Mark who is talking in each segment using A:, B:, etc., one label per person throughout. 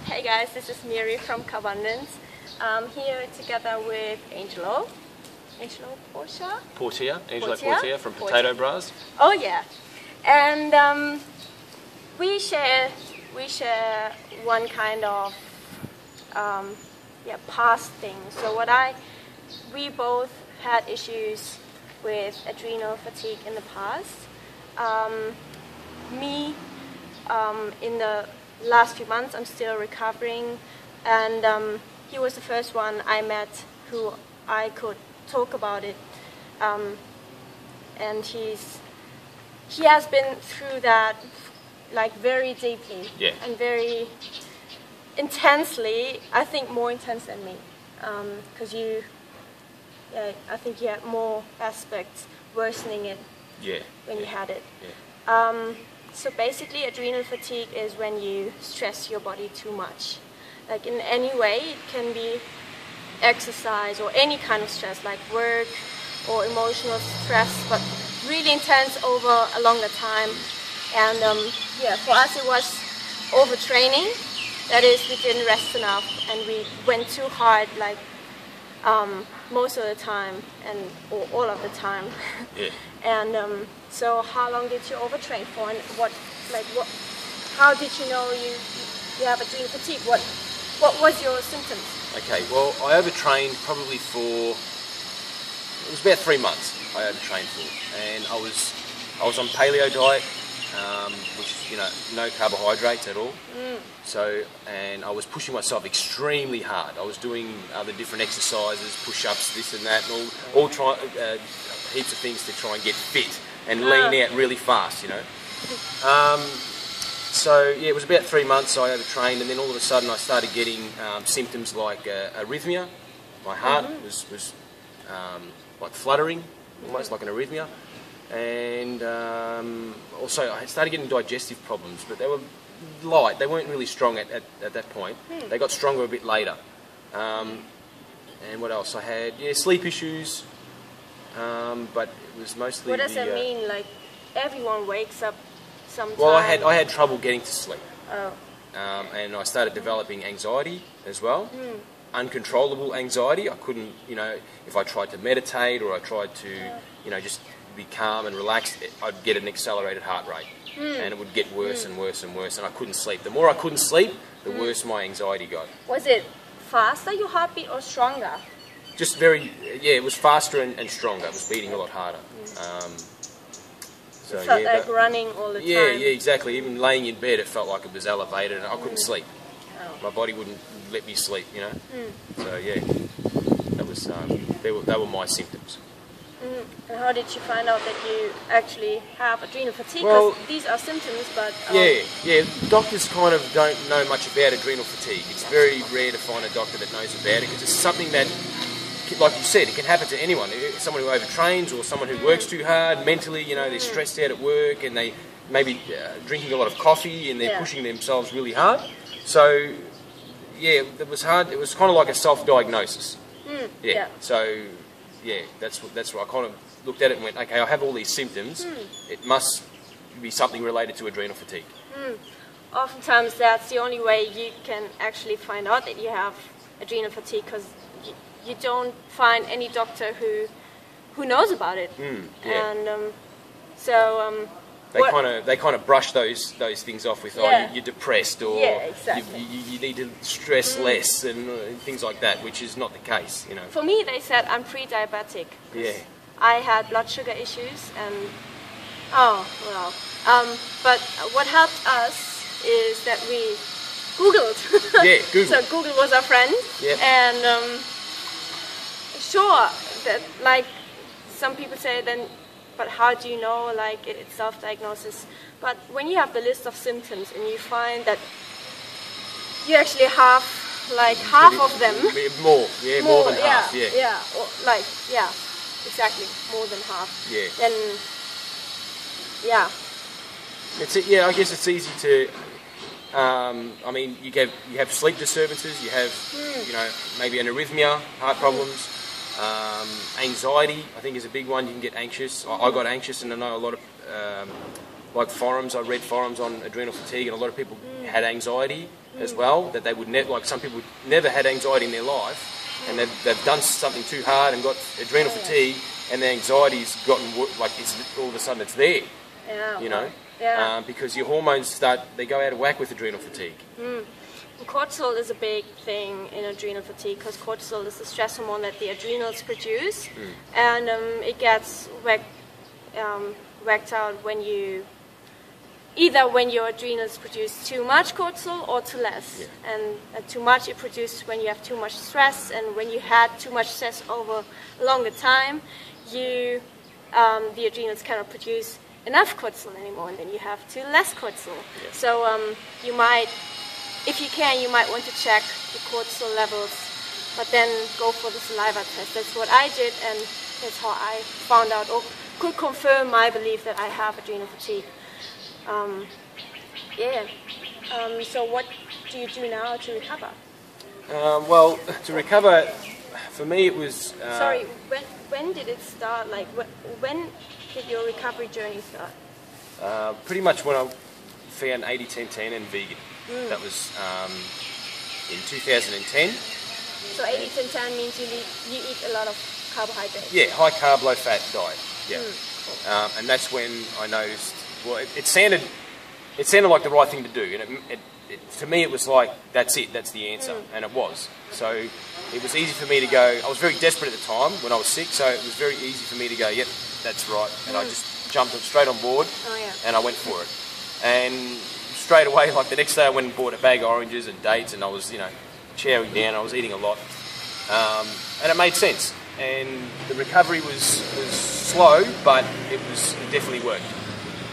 A: Hey guys, this is Miri from Cabundance. I'm here together with Angelo
B: Portia from
A: Portia.
B: Potato Bras.
A: Oh yeah, and we share one kind of past thing. So we both had issues with adrenal fatigue in the past. In the last few months, I'm still recovering, and he was the first one I met who I could talk about it, and he has been through that like very deeply and very intensely. I think more intense than me, because I think you had more aspects worsening it when you had it. So basically, adrenal fatigue is when you stress your body too much. Like in any way, it can be exercise or any kind of stress, like work or emotional stress, but really intense over a longer time. And for us it was overtraining. That is, we didn't rest enough and we went too hard, like most of the time or all of the time. And so how long did you overtrain for, and how did you know you have adrenal fatigue? What was your symptoms?
B: Okay, well, I overtrained probably it was about 3 months I overtrained for, and I was on paleo diet, which is, no carbohydrates at all. So, and I was pushing myself extremely hard. I was doing other different exercises, push-ups, this and that, and all heaps of things to try and get fit and lean out really fast, So yeah, it was about 3 months I overtrained, and then all of a sudden I started getting symptoms like arrhythmia. My heart was like fluttering, almost like an arrhythmia, and also I started getting digestive problems, but they were light. They weren't really strong at that point. They got stronger a bit later. And what else? I had sleep issues, but it was mostly.
A: What does that mean? Like everyone wakes up sometime.
B: Well, I had trouble getting to sleep.
A: Oh.
B: And I started developing anxiety as well. Uncontrollable anxiety. I couldn't, if I tried to meditate or I tried to, just be calm and relaxed, I'd get an accelerated heart rate. And it would get worse and worse and worse, and I couldn't sleep. The more I couldn't sleep, the worse my anxiety got.
A: Was it faster, your heartbeat, or stronger?
B: Just it was faster and stronger. It was beating a lot harder.
A: So it felt like running all the time?
B: Yeah, exactly. Even laying in bed, it felt like it was elevated, and I couldn't sleep. My body wouldn't let me sleep, So yeah, that was they were my symptoms.
A: And how did you find out that you actually have adrenal fatigue?
B: Well,
A: because these are symptoms, but...
B: Doctors kind of don't know much about adrenal fatigue. It's very rare to find a doctor that knows about it, because it's something that, like you said, it can happen to anyone. Someone who overtrains, or someone who works too hard mentally, they're stressed out at work, and they maybe drinking a lot of coffee, and they're pushing themselves really hard. So, it was hard. It was kind of like a self-diagnosis. So... that's what I kind of looked at it and went, okay, I have all these symptoms. It must be something related to adrenal fatigue.
A: Oftentimes that's the only way you can actually find out that you have adrenal fatigue, because you don't find any doctor who knows about it. And
B: they kind of brush those things off with, you're depressed, or you need to stress less, and things like that, which is not the case,
A: For me, they said I'm pre-diabetic. I had blood sugar issues, and but what helped us is that we Googled.
B: Google.
A: So Google was our friend, and sure, that like some people say then. But how do you know, like, it's self-diagnosis? But when you have the list of symptoms and you find that you actually have, like, half of them...
B: More than half,
A: exactly, more than half. Then,
B: I guess it's easy to... I mean, you have sleep disturbances, you have, maybe an arrhythmia, heart problems. Anxiety, I think, is a big one. You can get anxious. I got anxious, and I know a lot of like forums. I read forums on adrenal fatigue, and a lot of people had anxiety as well. That they would like some people never had anxiety in their life, and they've done something too hard and got adrenal fatigue, and their anxiety's gotten like all of a sudden it's there.
A: Yeah.
B: You know.
A: Yeah.
B: Because your hormones they go out of whack with adrenal fatigue.
A: Cortisol is a big thing in adrenal fatigue because cortisol is the stress hormone that the adrenals produce, and it gets whacked out when either when your adrenals produce too much cortisol or too less.
B: Yeah.
A: And too much it produces when you have too much stress, and when you had too much stress over a longer time, the adrenals cannot produce enough cortisol anymore, and then you have too less cortisol.
B: Yeah.
A: So you might, if you can, you might want to check the cortisol levels, but then go for the saliva test. That's what I did, and that's how I found out or could confirm my belief that I have adrenal fatigue. So what do you do now to recover?
B: Well, to recover, for me it was...
A: Sorry, when did it start? Like, when did your recovery journey start?
B: Pretty much when I found 80-10-10 and vegan. That was in 2010.
A: So 80-10-10 means you eat a lot of carbohydrates?
B: Yeah, high carb, low fat diet. Yeah. And that's when I noticed, well, it sounded like the right thing to do. And to me it was like, that's it, that's the answer. And it was. So it was easy for me to go, I was very desperate at the time when I was sick, so it was very easy for me to go, yep, that's right. And I just jumped straight on board and I went for it. And straight away, like the next day I went and bought a bag of oranges and dates, and I was, chowing down, I was eating a lot. And it made sense. And the recovery was slow, but it definitely worked.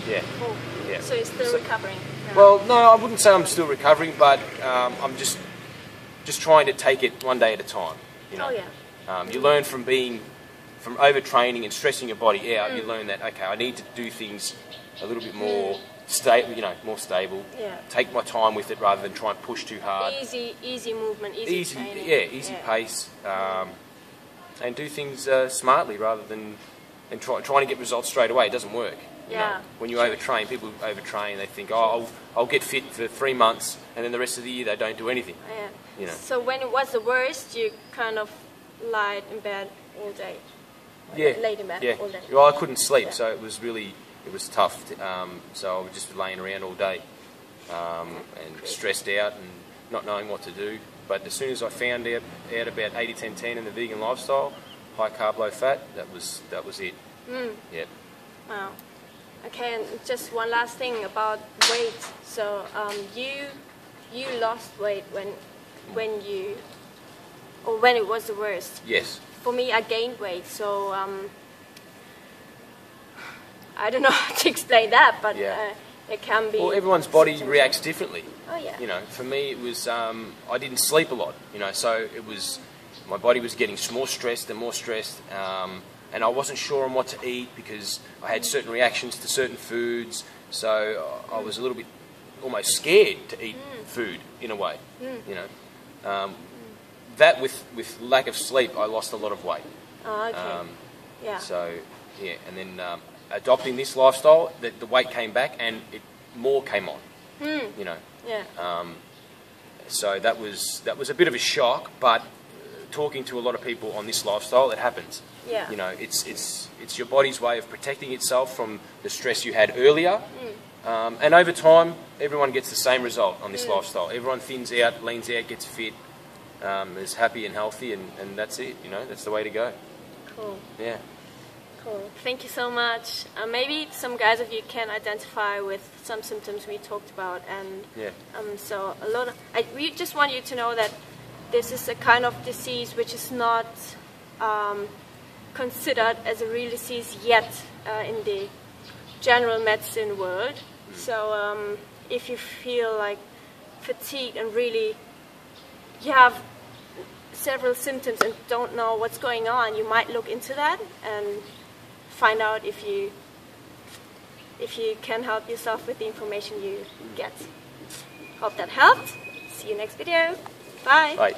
B: Yeah.
A: Cool.
B: Yeah.
A: So you're still recovering? No.
B: Well, no, I wouldn't say I'm still recovering, but I'm just trying to take it one day at a time.
A: Oh yeah.
B: You learn from overtraining and stressing your body out. You learn that, okay, I need to do things a little bit more stable. More stable.
A: Yeah.
B: Take my time with it rather than try and push too hard.
A: Easy movement, easy training.
B: Yeah, easy pace. And do things smartly rather than trying to get results straight away. It doesn't work. You know? When you overtrain, people overtrain. They think, oh, I'll get fit for 3 months, and then the rest of the year they don't do anything.
A: Yeah. So when it was the worst, you kind of lied in bed all day.
B: Yeah.
A: Laid in bed all day.
B: Well, I couldn't sleep, so it was tough. So I was just laying around all day and stressed out and not knowing what to do. But as soon as I found out about 80-10-10 and the vegan lifestyle, high carb, low fat, that was it. Yep.
A: Wow. Okay, and just one last thing about weight. So you lost weight when it was the worst.
B: Yes.
A: For me, I gained weight. So I don't know how to explain that, but it can be.
B: Well, everyone's body reacts differently.
A: Oh yeah.
B: For me it was I didn't sleep a lot. So it was my body was getting more stressed and more stressed. And I wasn't sure on what to eat because I had certain reactions to certain foods, so I was a little bit almost scared to eat food in a way. That with lack of sleep, I lost a lot of weight.
A: Oh, okay.
B: So and then adopting this lifestyle, the weight came back and more came on. So that was a bit of a shock, but talking to a lot of people on this lifestyle, it happens.
A: Yeah.
B: It's your body's way of protecting itself from the stress you had earlier. And over time, everyone gets the same result on this lifestyle. Everyone thins out, leans out, gets fit, is happy and healthy, and that's it. That's the way to go.
A: Cool.
B: Yeah.
A: Cool. Thank you so much. Maybe some guys of you can identify with some symptoms we talked about, and so we just want you to know that this is a kind of disease which is not considered as a real disease yet in the general medicine world. So if you feel like fatigued and really you have several symptoms and don't know what's going on, you might look into that and find out if you can help yourself with the information you get. Hope that helped. See you next video. Bye.
B: Bye.